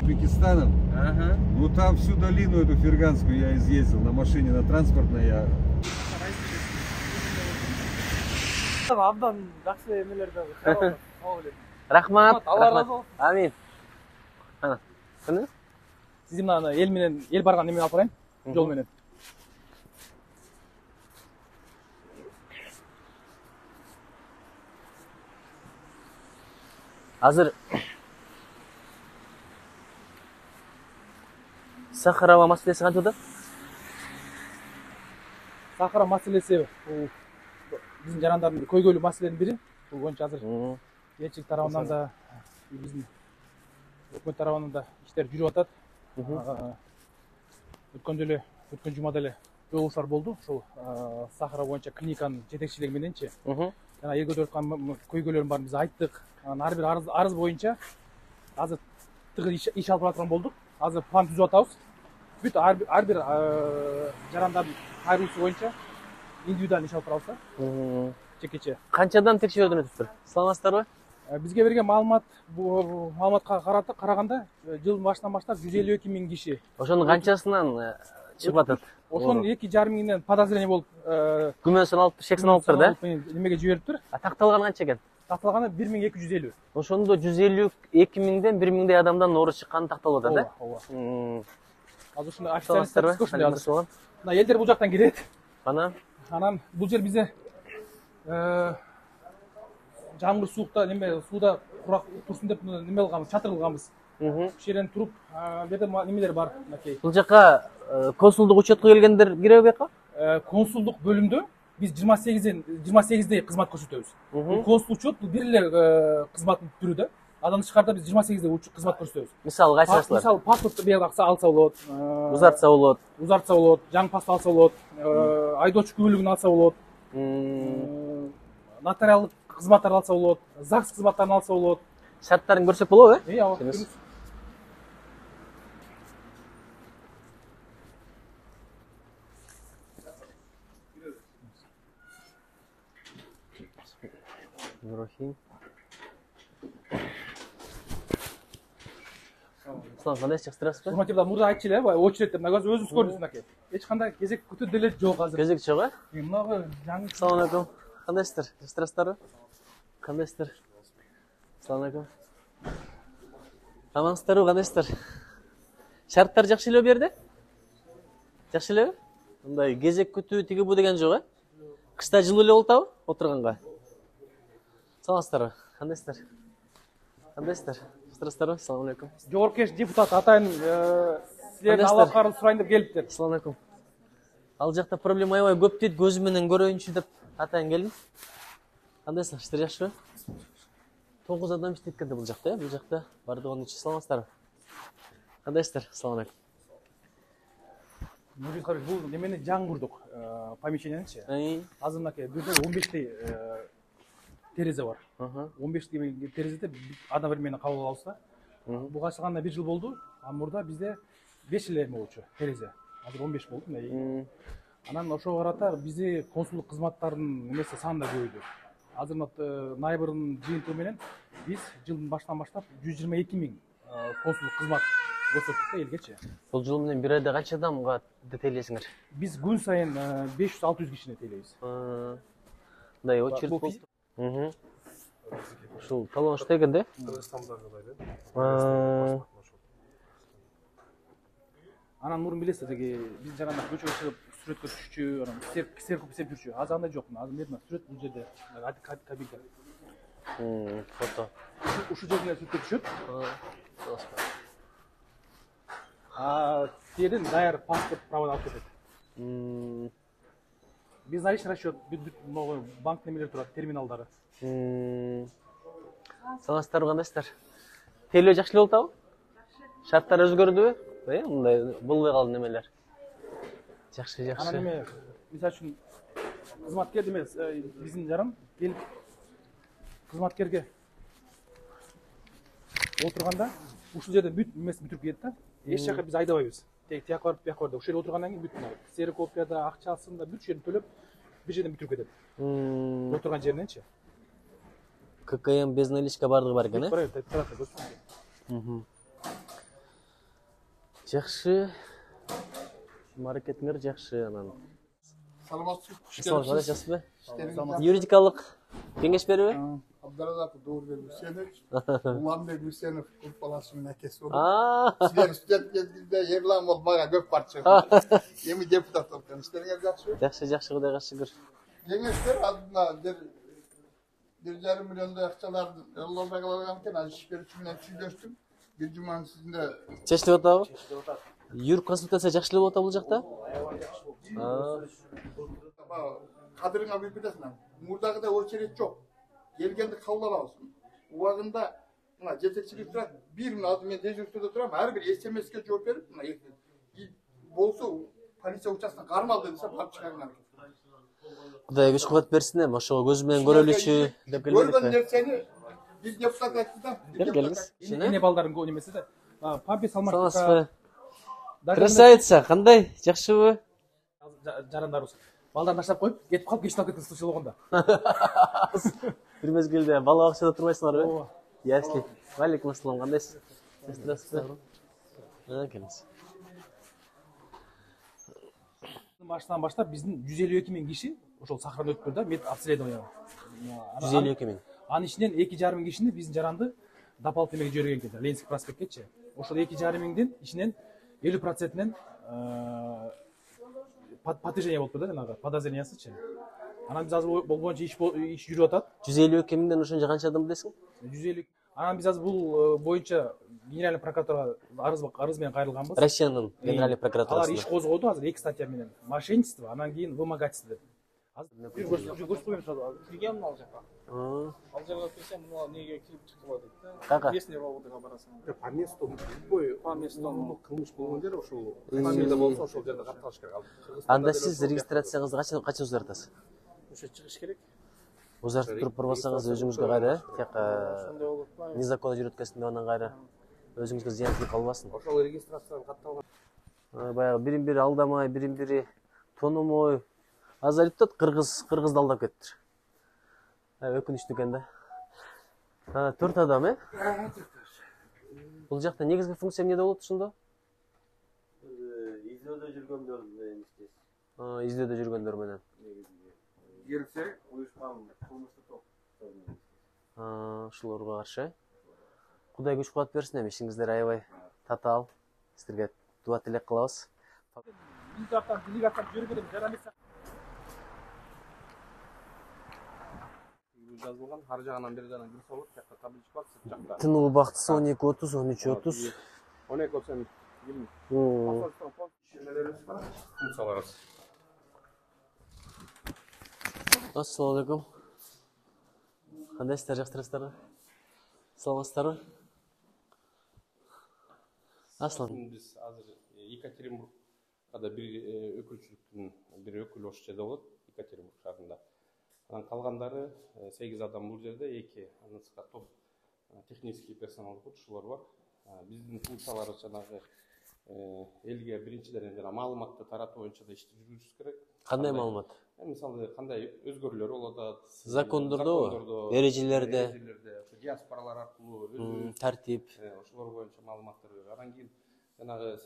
Узбекистаном. Ага. Ну там всю долину эту ферганскую я изъездил на машине, на транспортной я. Рахмат. Амин. Кана? Сиз мына эл менен эл барган неме алып барайын, жол менен. Азыр Сахарова маселеси кантип атат? Сахара маселеси биздин жарандардын көйгөйлүү маселенин бири. Бул боюнча азыр элчилик тарабынан да биздин өкмөт тарабынан да иштер жүрүп атат. Өткөн жумада эле жолугушуулар болду. Ошол Сахара боюнча клиниканын жетекчилиги мененчи. Жана эл көтөрүп аткан көйгөйлөрдүн баарын биз айттык. Ар бир арыз боюнча азыр тыгыз иш алып бараткан болдук. Азыр план түзүп атабыз. Бүт ар бир жарандардын кайрылуусу боюнча индивидуалдуу иш алып барабыз. Жекече. Канчадан текшерүүдөн өтүптүр? Саламатсыздарбы? Бизге берген маалыматка караганда жылдын башынан баштап 152 000 киши. Ошонун канчасынан чыгып атат? Ошонун 2,5 миңден подозрение болуп, күмөсүн алып, шексин алыптыр да? Немеге жибериптир. Такталганы канча экен? Такталганы 1250. Ошондо 152 000ден 1 000дей адамдан оору чыкканы такталып атат, да? Ооба. Азыр ушундай официалдуу статистика азыр. Мына элдер бул жактан кирет. Анан бул жер бизде жамгыр суукта сууда курак турсун деп неме кылганбыз, чатыр кылганбыз. Ушул жерден туруп, бу жерде немелер бар, мынакей. Бул жака консулдук учетко келгендер кире бека? Консулдук бөлүмдө биз 28дей кызмат көрсөтөбүз. Бул консул учет бул бир эле кызматтын түрү да. Андан тышкарыда биз 28дей кызмат көрсөтөбүз. Мисалы кайсылар? Мисалы паспорт алса болот, узартса болот, жаңы паспорт алса болот, айдоочу күбөлүгүн алса болот, нотариалдык кызматтарды алса болот, ЗАГС кызматтарын алса болот. Шарттарын көрсөк болобу, э? Ооба. Кандай чыктырасызбы? Урматтуу, мурда айтчу эле, очередь деп, мына өзүңүз көрдүңүз мынакей. Эч кандай кезек күтүү деле жок азыр. Кезек жок, э? Мынагы жаңы. Assalomu alaykum. Qandaysizlar? Yaxshirasizlarmi? Qandaysizlar? Assalomu alaykum. Amansizlarmi? Qandaysizlar? Shartlar yaxshi эле бу жерде? Yaxshi элеби? Мындай кезек күтүү тиги бу деген жок, э? Кышта жылуу эле болтабы отурганга? Саламатсыздарбы? Кандайсыздар? Кандайсыздар? Yaxshirasizlarmi? Assalomu alaykum. Жогорку кеңеш депутаты атайын силердин алакарын сурайын деп келиптир. Assalomu alaykum. Ал жакта проблема аябай көп дейт, көзүм менен көрөйүнчү деп атайын келдим. Кандайсыздар? Иштер жакшыбы? 9 адам иштейт экен бул жакта, бул жакта бардыгы нече саламатсыздарбы? Кандайсыздар? Assalomu alaykum. Бул немени жаңы курдук, помещениянычы. Азыр мынакей бул жерде 15дей терезе бар. 15дей терезеде адам менен кабыл алабыз да. Буга ачылганына 1 жыл болду. Мурда бизде 5 эле болчу терезе. Азыр 15 болду. Анан ошого карата бизде консулдук кызматтардын немеси саны да көбөйдү. Азыр ноябрдын жыйынтыгы менен биз жылдын башынан баштап 122 000 консулдук кызмат көрсөттүк да элгечи. Бул жыл менен бир айда канча адамга тейлейсиңер? Биз күн сайын 500-600 кишини тейлейбиз. Мындай очередь болду. Ушул талон что экен да? Анан мурун билесиз, биз жаранда көчөгө чыгып сүрөткө түшчү, анан кисер купсеп жүрчү. Азыр андай жок. Азыр мына сүрөт бул жерде кабинка. Фото. Ушул жерден сүрөткө түшөт. Тиеден даяр паспорт правда алып кетет. Биз наличный расчет, банк немелер турат, терминалдары. Саламатсыздарбы, кандайсыздар? Тейлөө жакшы эле болтабы? Шарттар өзгөрдүбү? Мындай болбой калды немелер. Жакшы, жакшы. Анан эме, мисалы үчүн кызматкер эмес, биздин жаран келип кызматкерге отурганда ушул жерде бүт эмесин бүтүрүп кетет да. Эч жака биз айдабайбыз. тияк барып бияк барды ошол жерде отургандан кийин бүт мына ксерокопияда акчасында бүт жерин төлөп бир жерден бүтүрүп кетет. Отурган жериненчи. ККМ без наличка бардыгы бар экен, Жакшы. Маркетингер жакшы анан. Саламатсызбы? Жакшыбы? Юридикалык кеңеш бериби? Абдыразаков Даурбек Үсенов, Уланбек Үсенов баласынын акеси болуп. Силер студент кезинде Ерлан болуп мага көп барчу. Эми депутат болуп жатам. Иштериңер жакшыбы? Жакшы, Кудайга шүгүр. Кеңештер алдына 1,5 миллиондой акчаларды Ерланбек алган экен, иш берүүчү менен сүйлөштүм. Бир жуманын ичинде Чечилип атабы? Юр консультация жакшы эле болуп атабы бул жакта? Кадырыңа билип кетесиң. Мурдагыдай очередь жок. Келгенди кабыл алабыз. Убагында мына жетекчилик турат. Бир азыр мен дежурствода турам. Ар бир СМСке жооп берип, мына болсо полиция участогына кармалды десе барып чыгарган. Кудай күч кубат берсин эми, ошого көз менен көрөлүчү деп келдик. Көргөн нерсени бир депутат айтты да. Келиңиз. Эне балдардын көп немеси да. Пампес алмак. Саламатсызбы? Красавица, кандай? Жакшыбы? Жарандарыбыз. Балдарын таштап коюп, кетип калып кеч талкып кетип болгондо. Бир мезгилде бала бакчада турбайсыңарбы? Ооба. Ясли. Валейкум ассалам, кандайсыз? Здравствуйте. Келиңиз. Баштан баштап биздин 152 миң киши ошол сахараны өтүп да, мед обследование. 152 миң. Анын ичинен 2,5 миң кишини биздин жаранды дополнительно жиберген экен, Ленинский проспектке. Ошол 2,5 миңдин ичинен 50%-нен подтверждение болуп да, жанагы подозрениясычы. Анан биз азыр бул боюнча иш жүрүп атат. 152 миңден ошончо канча адам билесиң? 150. Анан биз азыр бул боюнча генеральный прокуратурага арыз менен кайрылганбыз. Россиянын генеральный прокуратурасы. Алар иш козгоду азыр 2 статья менен. Мошенничество, анан кийин вымогательство деп. Азыр көрсөтүп коюмуз азыр. Киргенмин ал жака. Ал жака келсем, мына неге кирип чыктыла дейт да. Кага? Местный работага барасың. По месту любой кылмыш болгон жер ошол. Фамилия болсо ошол жерде катталыш керек. Анда сиз регистрацияңызды качан узартасыз? Ошо чыгыш керек. Узартып туруп барбасаңыз өзүңүзгө кайра, тияк Ошондой болуп атпайбы? незаконно жүрөткөнсүн деп анан кайра өзүңүзгө зыян келип калбасын. Ошол регистрациядан катталган. Баягы бирин-бири алдамай, бирин-бири тонумой. Азыр айтып кыргызды алдап кетиптир. Өкүнүчтүү экен да. 4 адам, Бул жакта негизги функция эмнеде болот ошондо? Издөөдө жүргөндөр менен иштейт. Издөөдө жүргөндөр менен. Келсе, уюшкан кылмыштык топ. Ушуларга каршы. Кудай күч кубат берсин эми, ишиңиздер аябай татаал. Сиздерге дуа тилек кылабыз. Жазылган, ар жагынан бери жагынан кирсе болот, жакта табличка бар, сырт жакта. Тынуу убактысы 12:30, 13:30. 12:30 келин. Функцияларыбыз. Ассалам алейкум. Кандайсыздар, жакшырсыздарбы? Саламатсыздарбы? Аслан. Биз азыр Екатеринбургда бир өкүлчүлүктүн бир өкүлү ошол жерде болот, Екатеринбург шаарында. Анан калгандары 8 адам бул жерде, 2 анысыга топ технический персонал ушулар бар. Биздин функцияларыбыз жанагы элге биринчиден жана маалыматты таратуу боюнча да ишти жүргүзүш керек. Кандай маалымат? Мисалы кандай өзгөрүүлөр болуп атат, закондордо, эрежелерде, ошо диаспоралар аркылуу тартип, ошолор боюнча маалыматтар берет. Анан кийин жанагы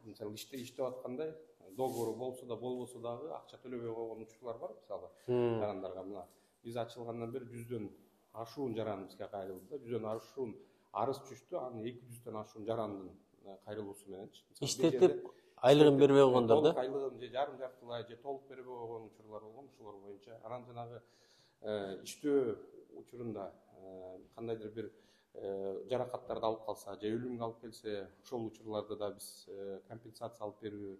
мисалы иштеп аткандай договору болсо да болбосо дагы акча төлөбөй койгон учурлар бар, мисалы жарандарга. Мына биз ачылгандан бери 100дөн ашуун жаран бизге кайрылды да, 100дөн ашуун арыз түштү, анын 200дөн ашуун жарандын кайрылуусу мененчи. иштетип айлыгын бербей койгондор да. Айлыгын же жарым жартылай же толук бербей койгон учурлар болгон, ошолор боюнча. Анан жанагы иштөө учурунда кандайдыр бир жаракаттарды алып калса же өлүмгө алып келсе, ошол учурларда да биз компенсация алып берүү,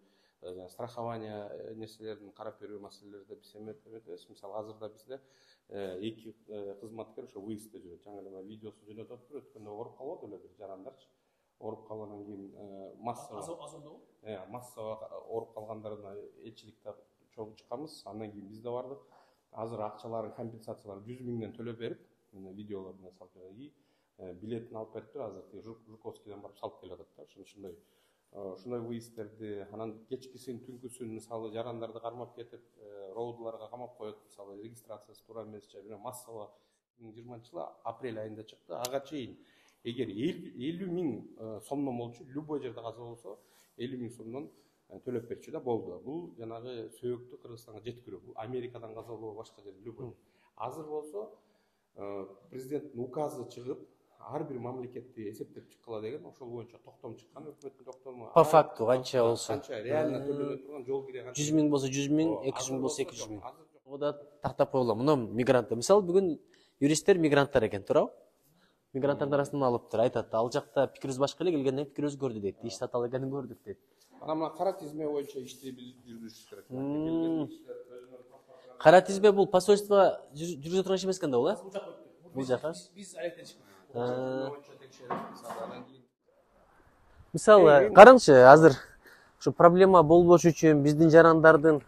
страхование нерселерин карап берүү маселелерде биз эметебиз. Мисалы азырда бизде 2 кызматкер ошо выездде жүрөт. Жаңы эле видеосун жөнөтүп атыптыр, өткөндө ооруп калып эле бир жарандарчы. Ооруп калгандан кийин массово ооруп калгандарына элчиликте чогуу чыкканбыз. Андан кийин биз да бардык. Азыр акчаларын компенсацияларын 100 миңден төлөп берип, видеолорун салып берди. Билетин алып бериптир, азыр Жуковскийден барып салып келип атат да. Ошондой ушундай выезддерди анан кечкисин түнкүсүн мисалы жарандарды кармап кетип роудуларга камап коет, мисалы регистрациясы туура эмес же бир массалуу 2020-жылы апрель айында чыкты. Ага чейин эгер 50 000 сомдон болчу, любой жерде каза болсо 50 000 сомдон төлөп берчү да болду. Бул жанагы сөөктү Кыргызстанга жеткирүү. Бул Америкадан каза болобу башка жерде любой. Азыр болсо президенттин указы чыгып, ар бир мамлекетти эсептеп чыккыла деген, ошол боюнча токтом чыккан, өкмөттүн токтому. По факту канча болсун? Канча реально төлөнө турган жол кире канча? 100 000 болсо 100 000, 200 000 болсо 200 000. Ода тактап коелу. Мына мигранттар. Мисалы бүгүн юристтер мигранттар экен, туурабы? Мигранттардын арасынан алыптыр, айтат, ал жакта пикирибиз башка эле, келгенден кийин пикир өзгөрдү дейт. Иш татаал экенин көрдүк дейт. Анан мына кара тизме боюнча ишти биз жүргүзүш керек. Кара тизме бул посольство жүргүзө турган иш эмес экен да бул, бул жака. Биз алектен чыктык. Мисалы, караңчы, азыр ушу проблема болбош үчүн, биздин жарандардын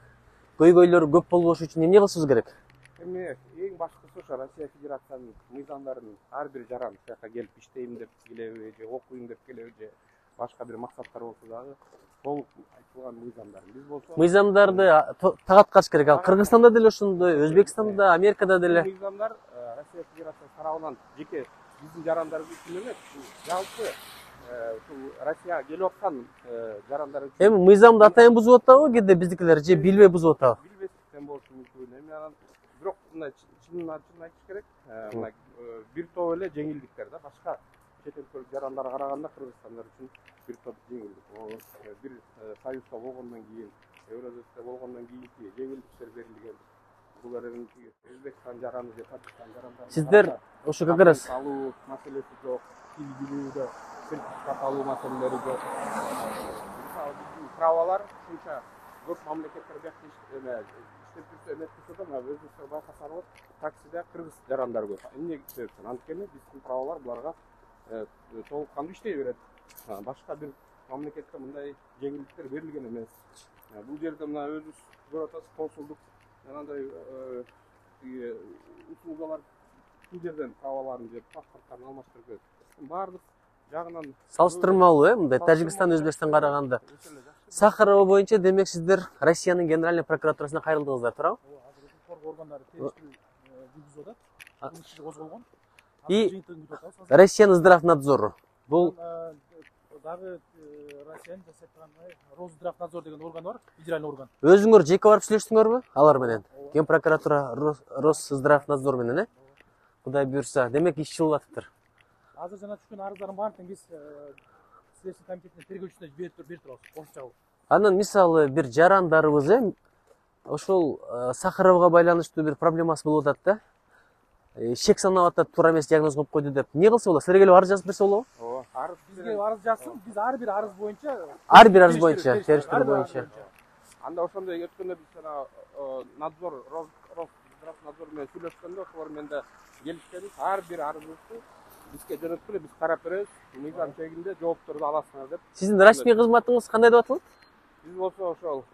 көйгөйлөрү көп болбош үчүн эмне кылышыбыз керек? Эми эң башкысы ошо Россия Федерациясынын мыйзамдарын ар бир жаран буяка келип иштейм деп келеби же окуйм деп келеби же башка бир максаттар болсо дагы толук айтылган мыйзамдар. Биз болсо Мыйзамдарды тагаткаш керек. Ал Кыргызстанда деле ошондой, Өзбекстанда, Америкада деле. Мыйзамдар Россия Федерациясы тарабынан жеке биздин жарандар үчүн эмес, жалпы ушул Россияга келип аткан жарандар үчүн. Эми мыйзамды атайын бузуп атабы, кээде биздикилер же билбей бузуп атабы? Билбестиктен болушу мүмкүн. Эми анан бирок мындай чынын айтыш керек. Мына бир топ эле жеңилдиктер да, башка чет элдик жарандарга караганда кыргызстандар үчүн бир топ жеңилдик. Бир союзда болгондон кийин, Евросоюзда болгондон кийинки жеңилдиктер берилген. Булар эми Өзбекстан жараны же Пакистан жарандары. Сиздер ошо как раз алуу маселеси жок, тил билүүдө сертификат алуу маселелери жок. Мисалы биздин правалар ушунча көп мамлекеттер бияка иштеп жүрсө эмес болсо да, өзүбүздө байкасаңыз таксиде кыргыз жарандар көп. Эмне себептен? Анткени биздин правалар буларга толук кандуу иштей берет. Башка бир мамлекетте мындай жеңилдиктер берилген эмес. Бул жерде мына өзүбүз көрүп атасыз, консулдук жанагындай услугалар бул жерден праваларын же паспорттарын алмаштырып берет. Баардык жагынан салыштырмалуу, мындай Тажикстан, Өзбекстан караганда. Сахарова боюнча демек сиздер Россиянын Генеральный прокуратурасына кайрылдыңыздар, туурабы? Азыр коргоо органдары териштирүү жүргүзүп атат. Бул иши козголгон. И Россиянын Здравнадзору. Бул дагы Россиянын жасап турган Росздравнадзор деген орган бар, федеральный орган. Өзүңөр жеке барып сүйлөштүңөрбү алар менен? Ген прокуратура, Росздравнадзор менен, Кудай буйрса, демек иш чыгып атыптыр. Азыр жана түшкөн арыздардын баарын биз Следственный комитетине тергөөчүсүнө берип турабыз, кошумча кылып. Анан мисалы бир жарандарыбыз ошол Сахаровго байланыштуу бир проблемасы болуп атат да. Шек санап атат, туура эмес диагноз коюп койду деп. Эмне кылса болот? Силерге келип арыз жазып берсе болобу? Ооба. Бизге арыз жазсын, биз ар бир арыз боюнча териштирүү боюнча. Анда ошондой өткөндө биз жана надзор, Росздравнадзор менен сүйлөшкөндө ошолор менен да келишкенбиз. Ар бир арызыбызды бизге жөнөткүлө, биз карап беребиз, мыйзам чегинде жоопторду аласыңар деп. Сиздин расмий кызматыңыз кандай деп аталат? Биз болсо ошол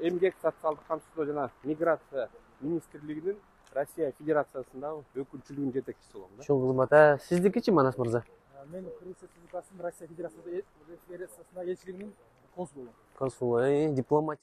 эмгек, социалдык камсыздоо жана миграция министрлигинин Россия Федерациясындагы өкүлчүлүгүнүн жетекчиси болом да. Чоң кызмат. Сиздикичи, Манас мырза? Мен Кыргыз Республикасынын Россия Федерациясынын элчилигинин консулу болом. Консул, дипломат.